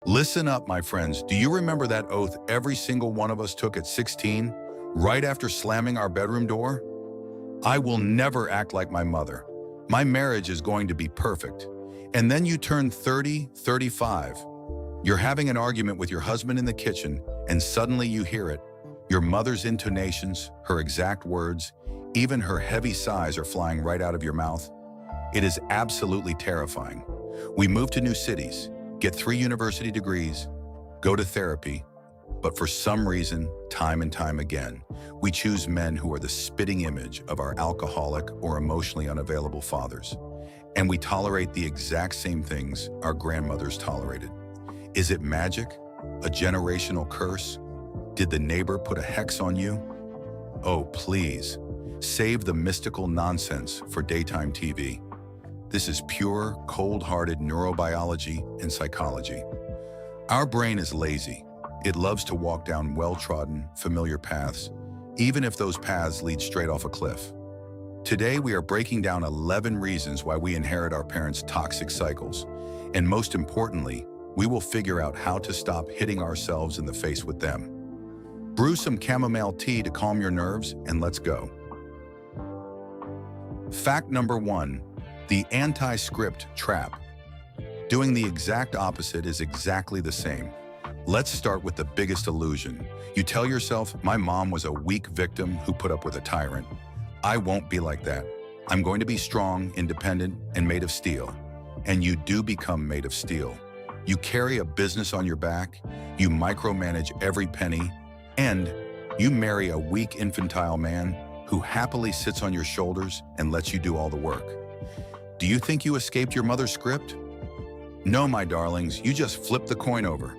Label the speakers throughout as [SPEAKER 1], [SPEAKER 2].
[SPEAKER 1] Listen up, my friends. Do you remember that oath every single one of us took at 16, right after slamming our bedroom door? I will never act like my mother. My marriage is going to be perfect. And then you turn 30, 35. You're having an argument with your husband in the kitchen, and suddenly you hear it. Your mother's intonations, her exact words, even her heavy sighs are flying right out of your mouth. It is absolutely terrifying. We move to new cities, get 3 university degrees, go to therapy, but for some reason, time and time again, we choose men who are the spitting image of our alcoholic or emotionally unavailable fathers. And we tolerate the exact same things our grandmothers tolerated. Is it magic? A generational curse? Did the neighbor put a hex on you? Oh, please, save the mystical nonsense for daytime TV. This is pure, cold-hearted neurobiology and psychology. Our brain is lazy. It loves to walk down well-trodden, familiar paths, even if those paths lead straight off a cliff. Today, we are breaking down 11 reasons why we inherit our parents' toxic cycles. And most importantly, we will figure out how to stop hitting ourselves in the face with them. Brew some chamomile tea to calm your nerves, and let's go. Fact number 1, the anti-script trap. Doing the exact opposite is exactly the same. Let's start with the biggest illusion. You tell yourself, my mom was a weak victim who put up with a tyrant. I won't be like that. I'm going to be strong, independent, and made of steel. And you do become made of steel. You carry a business on your back, you micromanage every penny, and you marry a weak infantile man who happily sits on your shoulders and lets you do all the work. Do you think you escaped your mother's script? No, my darlings, you just flipped the coin over.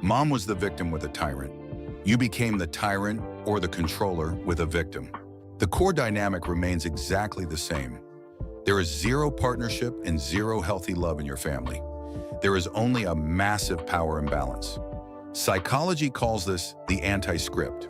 [SPEAKER 1] Mom was the victim with a tyrant. You became the tyrant or the controller with a victim. The core dynamic remains exactly the same. There is 0 partnership and 0 healthy love in your family. There is only a massive power imbalance. Psychology calls this the anti-script.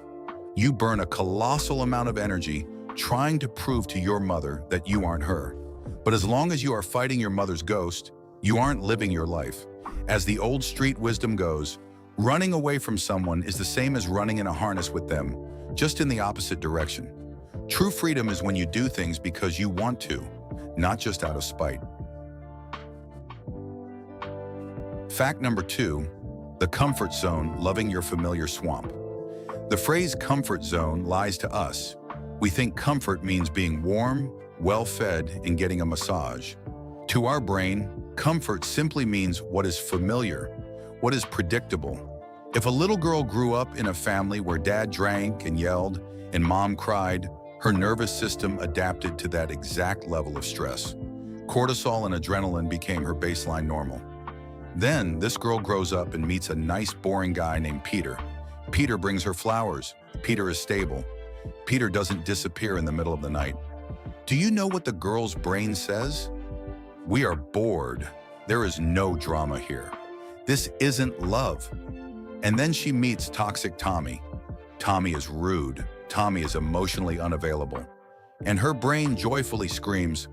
[SPEAKER 1] You burn a colossal amount of energy trying to prove to your mother that you aren't her. But as long as you are fighting your mother's ghost, you aren't living your life. As the old street wisdom goes, running away from someone is the same as running in a harness with them, just in the opposite direction. True freedom is when you do things because you want to, not just out of spite. Fact number 2, the comfort zone, loving your familiar swamp. The phrase comfort zone lies to us. We think comfort means being warm, well-fed, and getting a massage. To our brain, comfort simply means what is familiar, what is predictable. If a little girl grew up in a family where dad drank and yelled and mom cried, her nervous system adapted to that exact level of stress. Cortisol and adrenaline became her baseline normal. Then, this girl grows up and meets a nice, boring guy named Peter. Peter brings her flowers. Peter is stable. Peter doesn't disappear in the middle of the night. Do you know what the girl's brain says? We are bored. There is no drama here. This isn't love. And then she meets toxic Tommy. Tommy is rude. Tommy is emotionally unavailable. And her brain joyfully screams,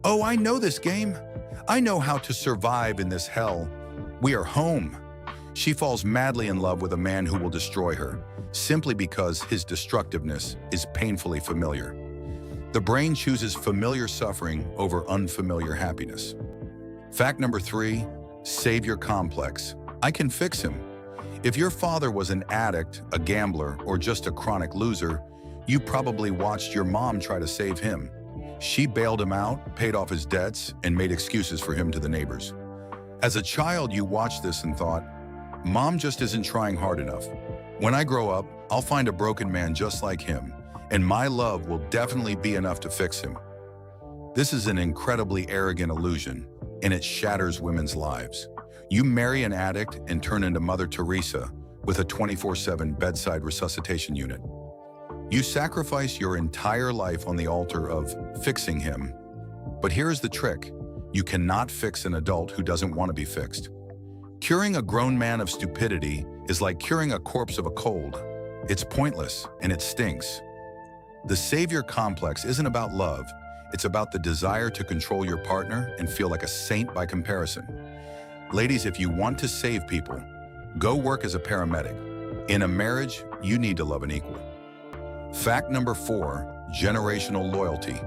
[SPEAKER 1] "Oh, I know this game. I know how to survive in this hell. We are home." She falls madly in love with a man who will destroy her, simply because his destructiveness is painfully familiar. The brain chooses familiar suffering over unfamiliar happiness. Fact number 3, savior complex. I can fix him. If your father was an addict, a gambler, or just a chronic loser, you probably watched your mom try to save him. She bailed him out, paid off his debts, and made excuses for him to the neighbors. As a child, you watched this and thought, Mom just isn't trying hard enough. When I grow up, I'll find a broken man just like him, and my love will definitely be enough to fix him. This is an incredibly arrogant illusion, and it shatters women's lives. You marry an addict and turn into Mother Teresa with a 24/7 bedside resuscitation unit. You sacrifice your entire life on the altar of fixing him. But here's the trick. You cannot fix an adult who doesn't want to be fixed. Curing a grown man of stupidity is like curing a corpse of a cold. It's pointless and it stinks. The savior complex isn't about love. It's about the desire to control your partner and feel like a saint by comparison. Ladies, if you want to save people, go work as a paramedic. In a marriage, you need to love an equal. Fact number 4, generational loyalty,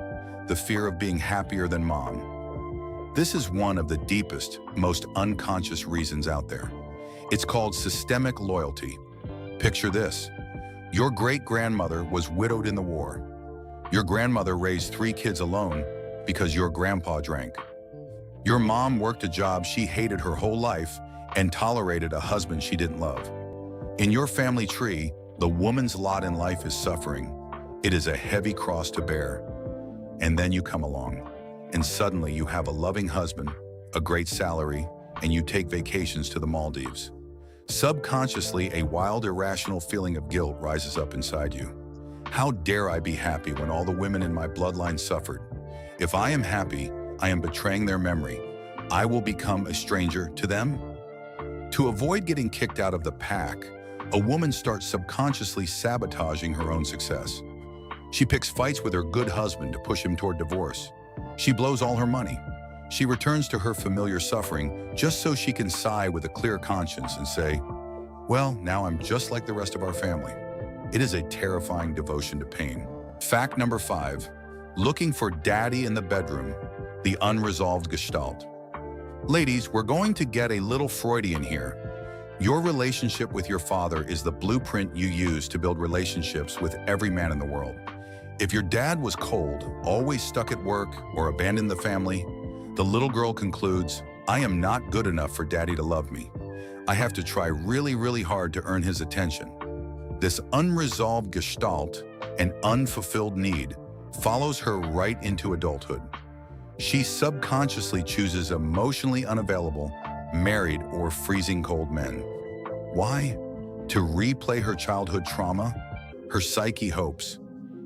[SPEAKER 1] the fear of being happier than mom. This is one of the deepest, most unconscious reasons out there. It's called systemic loyalty. Picture this. Your great-grandmother was widowed in the war. Your grandmother raised 3 kids alone because your grandpa drank. Your mom worked a job she hated her whole life and tolerated a husband she didn't love. In your family tree, the woman's lot in life is suffering. It is a heavy cross to bear. And then you come along, and suddenly you have a loving husband, a great salary, and you take vacations to the Maldives. Subconsciously, a wild, irrational feeling of guilt rises up inside you. How dare I be happy when all the women in my bloodline suffered? If I am happy, I am betraying their memory. I will become a stranger to them. To avoid getting kicked out of the pack, a woman starts subconsciously sabotaging her own success. She picks fights with her good husband to push him toward divorce. She blows all her money. She returns to her familiar suffering just so she can sigh with a clear conscience and say, well, now I'm just like the rest of our family. It is a terrifying devotion to pain. Fact number 5, looking for daddy in the bedroom, the unresolved gestalt. Ladies, we're going to get a little Freudian here. Your relationship with your father is the blueprint you use to build relationships with every man in the world. If your dad was cold, always stuck at work, or abandoned the family, the little girl concludes, I am not good enough for daddy to love me. I have to try really, really hard to earn his attention. This unresolved gestalt, an unfulfilled need, follows her right into adulthood. She subconsciously chooses emotionally unavailable, married, or freezing cold men. Why? To replay her childhood trauma? Her psyche hopes,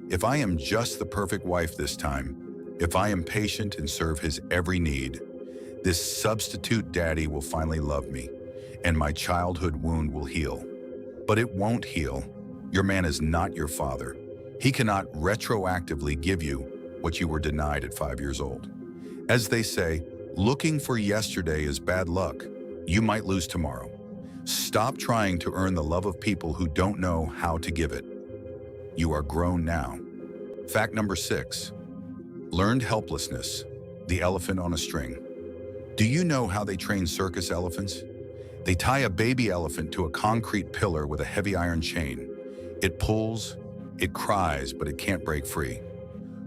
[SPEAKER 1] if I am just the perfect wife this time, if I am patient and serve his every need, this substitute daddy will finally love me, and my childhood wound will heal. But it won't heal. Your man is not your father. He cannot retroactively give you what you were denied at 5 years old. As they say, looking for yesterday is bad luck. You might lose tomorrow. Stop trying to earn the love of people who don't know how to give it. You are grown now. Fact number 6, learned helplessness, the elephant on a string. Do you know how they train circus elephants? They tie a baby elephant to a concrete pillar with a heavy iron chain. It pulls, it cries, but it can't break free.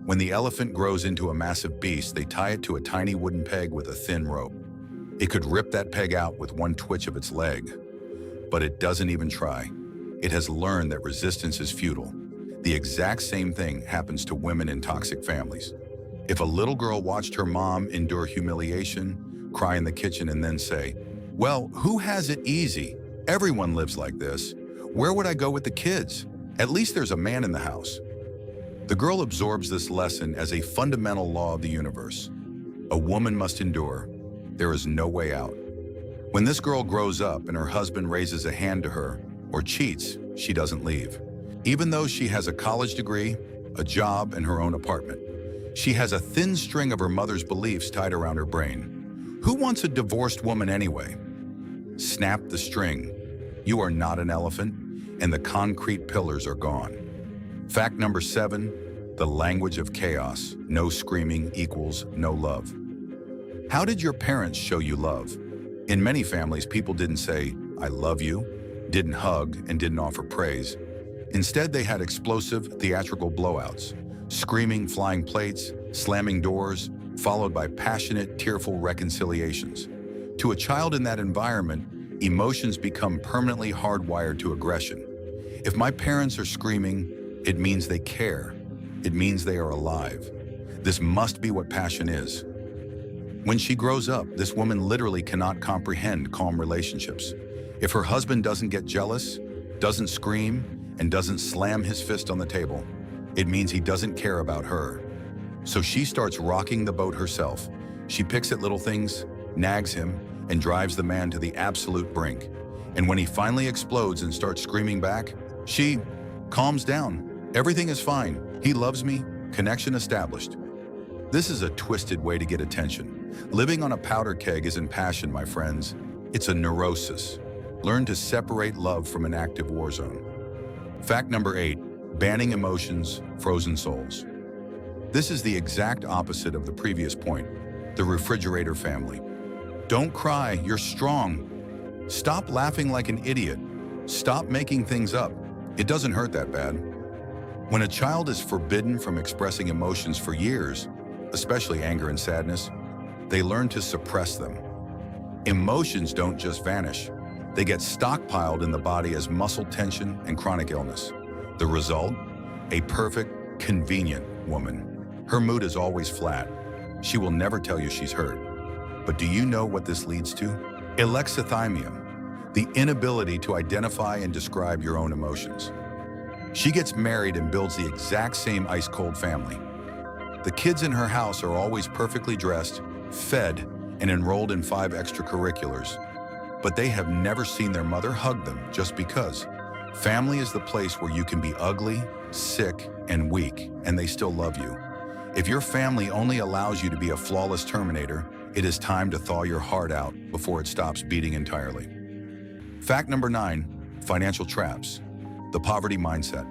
[SPEAKER 1] When the elephant grows into a massive beast, they tie it to a tiny wooden peg with a thin rope. It could rip that peg out with one twitch of its leg, but it doesn't even try. It has learned that resistance is futile. The exact same thing happens to women in toxic families. If a little girl watched her mom endure humiliation, cry in the kitchen, and then say, well, who has it easy? Everyone lives like this. Where would I go with the kids? At least there's a man in the house. The girl absorbs this lesson as a fundamental law of the universe. A woman must endure. There is no way out. When this girl grows up and her husband raises a hand to her or cheats, she doesn't leave. Even though she has a college degree, a job, and her own apartment, she has a thin string of her mother's beliefs tied around her brain. Who wants a divorced woman anyway? Snap the string. You are not an elephant, and the concrete pillars are gone. Fact number 7, the language of chaos. No screaming equals no love. How did your parents show you love? In many families, people didn't say, I love you, didn't hug, and didn't offer praise. Instead, they had explosive, theatrical blowouts, screaming, flying plates, slamming doors, followed by passionate, tearful reconciliations. To a child in that environment, emotions become permanently hardwired to aggression. If my parents are screaming, it means they care. It means they are alive. This must be what passion is. When she grows up, this woman literally cannot comprehend calm relationships. If her husband doesn't get jealous, doesn't scream, and doesn't slam his fist on the table, it means he doesn't care about her. So she starts rocking the boat herself. She picks at little things, nags him, and drives the man to the absolute brink. And when he finally explodes and starts screaming back, she calms down. Everything is fine. He loves me. Connection established. This is a twisted way to get attention. Living on a powder keg isn't passion, my friends. It's a neurosis. Learn to separate love from an active war zone. Fact number 8, banning emotions, frozen souls. This is the exact opposite of the previous point, the refrigerator family. Don't cry, you're strong. Stop laughing like an idiot. Stop making things up. It doesn't hurt that bad. When a child is forbidden from expressing emotions for years, especially anger and sadness, they learn to suppress them. Emotions don't just vanish. They get stockpiled in the body as muscle tension and chronic illness. The result? A perfect, convenient woman. Her mood is always flat. She will never tell you she's hurt. But do you know what this leads to? Alexithymia, the inability to identify and describe your own emotions. She gets married and builds the exact same ice-cold family. The kids in her house are always perfectly dressed, fed, and enrolled in 5 extracurriculars. But they have never seen their mother hug them just because. Family is the place where you can be ugly, sick, and weak, and they still love you. If your family only allows you to be a flawless Terminator, it is time to thaw your heart out before it stops beating entirely. Fact number 9, financial traps. The poverty mindset.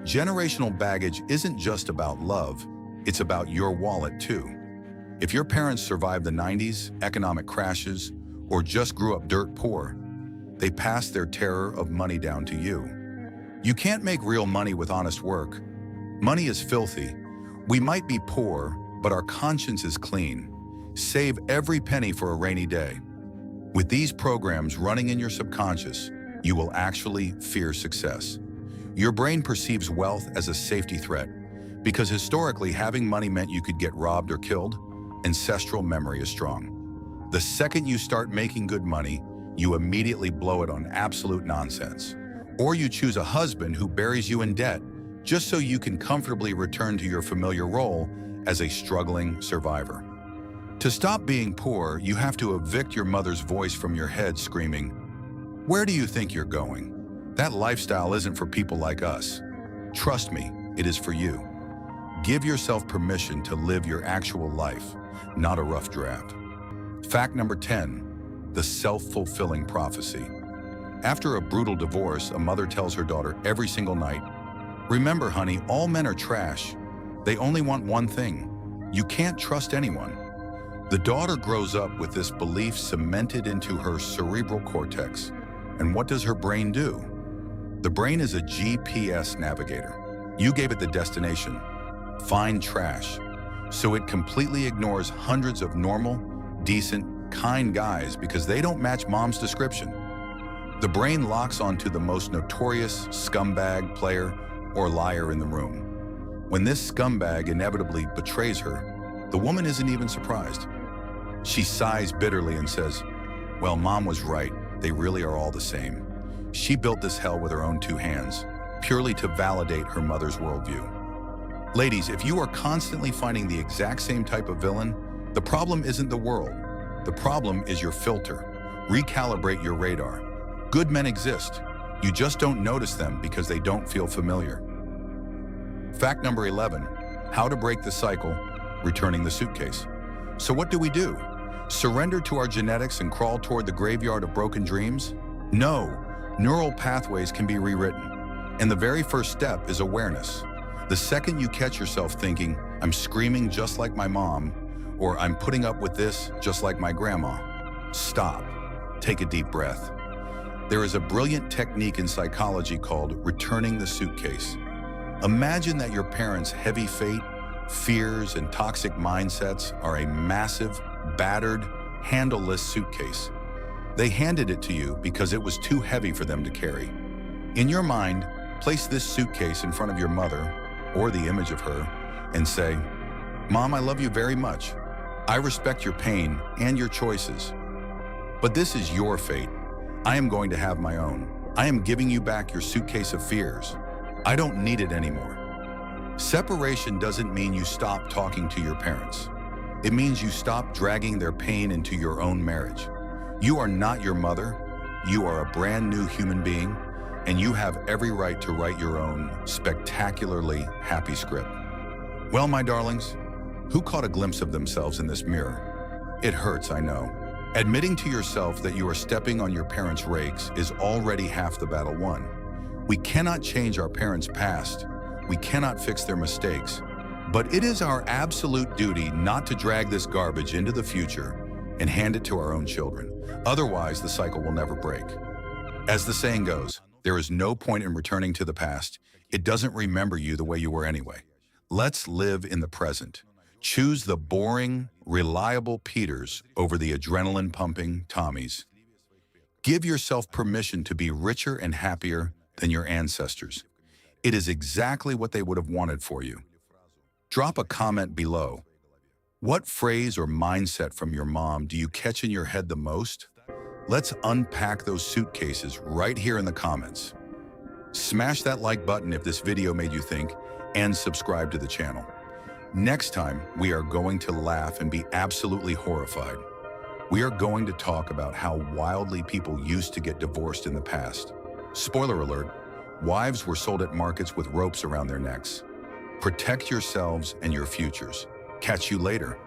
[SPEAKER 1] Generational baggage isn't just about love, it's about your wallet too. If your parents survived the 90s, economic crashes, or just grew up dirt poor, they passed their terror of money down to you. You can't make real money with honest work. Money is filthy. We might be poor, but our conscience is clean. Save every penny for a rainy day. With these programs running in your subconscious, you will actually fear success. Your brain perceives wealth as a safety threat because historically having money meant you could get robbed or killed. Ancestral memory is strong. The second you start making good money, you immediately blow it on absolute nonsense. Or you choose a husband who buries you in debt just so you can comfortably return to your familiar role as a struggling survivor. To stop being poor, you have to evict your mother's voice from your head screaming, "Where do you think you're going? That lifestyle isn't for people like us. Trust me, it is for you." Give yourself permission to live your actual life, not a rough draft. Fact number 10, the self-fulfilling prophecy. After a brutal divorce, a mother tells her daughter every single night, "Remember, honey, all men are trash. They only want one thing. You can't trust anyone." The daughter grows up with this belief cemented into her cerebral cortex. And what does her brain do? The brain is a GPS navigator. You gave it the destination, find trash. So it completely ignores hundreds of normal, decent, kind guys because they don't match mom's description. The brain locks onto the most notorious scumbag, player, or liar in the room. When this scumbag inevitably betrays her, the woman isn't even surprised. She sighs bitterly and says, "Well, mom was right. They really are all the same." She built this hell with her own 2 hands, purely to validate her mother's worldview. Ladies, if you are constantly finding the exact same type of villain, the problem isn't the world. The problem is your filter. Recalibrate your radar. Good men exist. You just don't notice them because they don't feel familiar. Fact number 11, how to break the cycle, returning the suitcase. So what do? Surrender to our genetics and crawl toward the graveyard of broken dreams? No, neural pathways can be rewritten. And the very first step is awareness. The second you catch yourself thinking, "I'm screaming just like my mom," or "I'm putting up with this just like my grandma," stop. Take a deep breath. There is a brilliant technique in psychology called returning the suitcase. Imagine that your parents' heavy fate, fears, and toxic mindsets are a massive, battered, handleless suitcase. They handed it to you because it was too heavy for them to carry. In your mind, place this suitcase in front of your mother, or the image of her, and say, "Mom, I love you very much. I respect your pain and your choices. But this is your fate. I am going to have my own. I am giving you back your suitcase of fears. I don't need it anymore." Separation doesn't mean you stop talking to your parents. It means you stop dragging their pain into your own marriage. You are not your mother. You are a brand new human being, and you have every right to write your own spectacularly happy script. Well, my darlings, who caught a glimpse of themselves in this mirror? It hurts, I know. Admitting to yourself that you are stepping on your parents' rakes is already half the battle won. We cannot change our parents' past. We cannot fix their mistakes. But it is our absolute duty not to drag this garbage into the future and hand it to our own children. Otherwise, the cycle will never break. As the saying goes, there is no point in returning to the past. It doesn't remember you the way you were anyway. Let's live in the present. Choose the boring, reliable Peters over the adrenaline-pumping Tommies. Give yourself permission to be richer and happier than your ancestors. It is exactly what they would have wanted for you. Drop a comment below. What phrase or mindset from your mom do you catch in your head the most? Let's unpack those suitcases right here in the comments. Smash that like button if this video made you think, and subscribe to the channel. Next time, we are going to laugh and be absolutely horrified. We are going to talk about how wildly people used to get divorced in the past. Spoiler alert, wives were sold at markets with ropes around their necks. Protect yourselves and your futures. Catch you later.